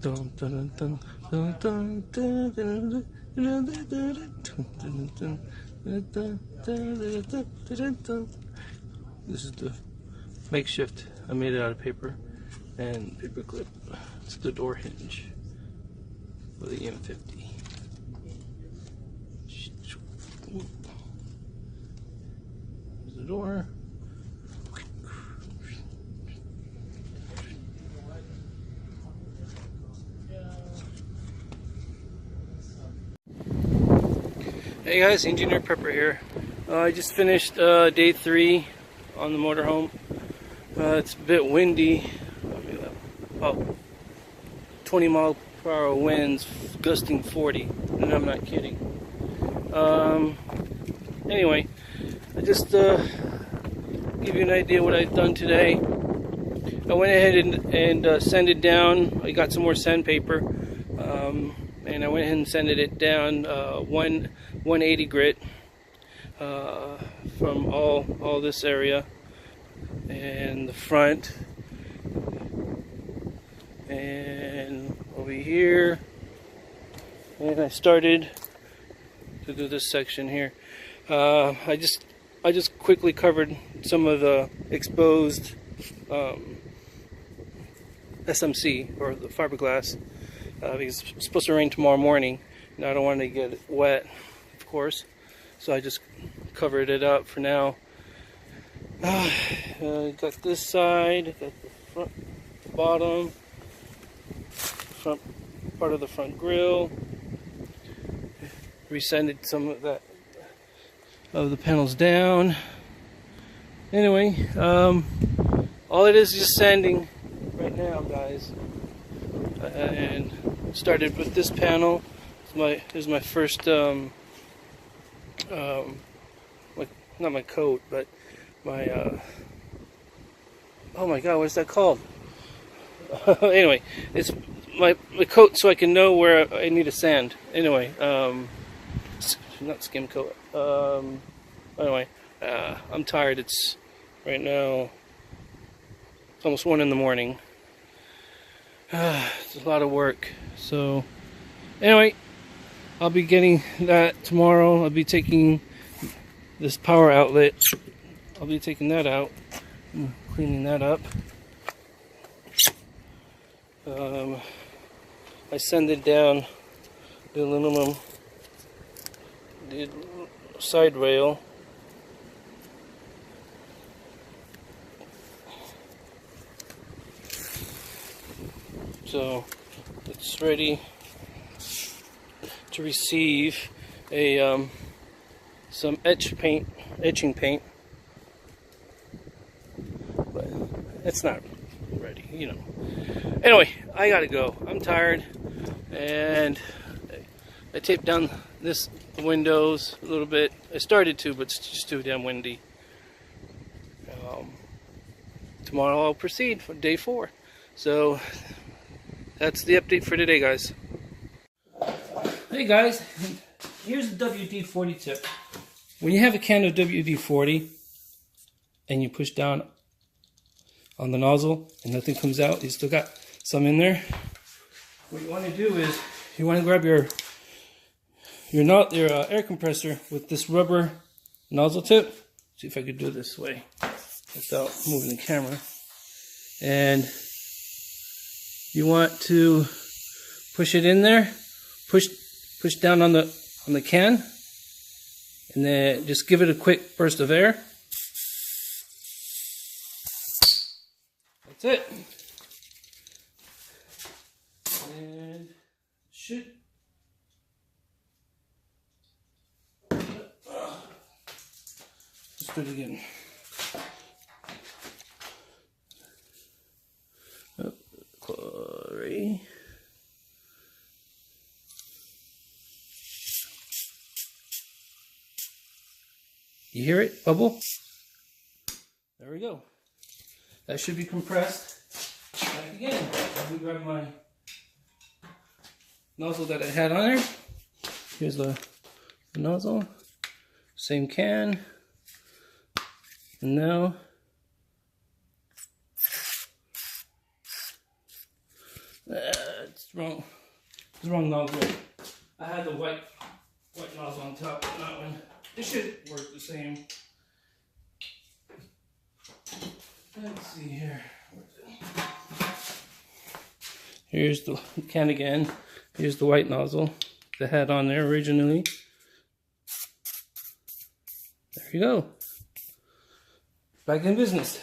Dun, dun, dun, dun, dun, dun, dun, dun, dun, dun. This is the makeshift. I made it out of paper and paper clip. It's the door hinge for the M50. There's the door. Hey guys, Engineer Prepper here. I just finished day 3 on the motorhome. It's a bit windy, about 20 mile per hour winds, gusting 40, and I'm not kidding. Anyway, I just give you an idea what I've done today. I went ahead and sanded down. I got some more sandpaper, and I went ahead and sanded it down 180 grit from all this area and the front and over here, and I started to do this section here. I just quickly covered some of the exposed SMC, or the fiberglass, because it's supposed to rain tomorrow morning and I don't want to get it wet, of course, so I just covered it up for now. Got this side, got the front, the bottom, front part of the front grille, resanded some of that of the panels down. Anyway, all it is just sanding right now, guys. And started with this panel. This is my first not my coat, but my oh my god, what's that called? Anyway, it's my coat, so I can know where I need to sand. Anyway, not skim coat. Anyway, I'm tired. It's right now, it's almost 1 in the morning. It's a lot of work. So anyway, I'll be getting that tomorrow. I'll be taking this power outlet. I'll be taking that out and cleaning that up. I sanded down the aluminum, the side rail. So it's ready to receive a some etching paint, but it's not ready, you know. Anyway, I gotta go. I'm tired, and I taped down the windows a little bit. I started to, but it's just too damn windy. Tomorrow I'll proceed for day 4. So that's the update for today, guys. Hey guys, here's the WD-40 tip. When you have a can of WD-40 and you push down on the nozzle and nothing comes out, you still got some in there. What you want to do is you want to grab your air compressor with this rubber nozzle tip. See if I could do it this way without moving the camera. And you want to push it in there, push down on the can, and then just give it a quick burst of air. That's it. And should let's do it again. Glory. You hear it bubble? There we go. That should be compressed. Back again. Let me grab my nozzle that I had on there. Here's the nozzle. Same can. And now it's It's the wrong nozzle. I had the white nozzle on top of that one. It should work the same. Let's see here. Here's the can again. Here's the white nozzle that had on there originally. There you go. Back in business.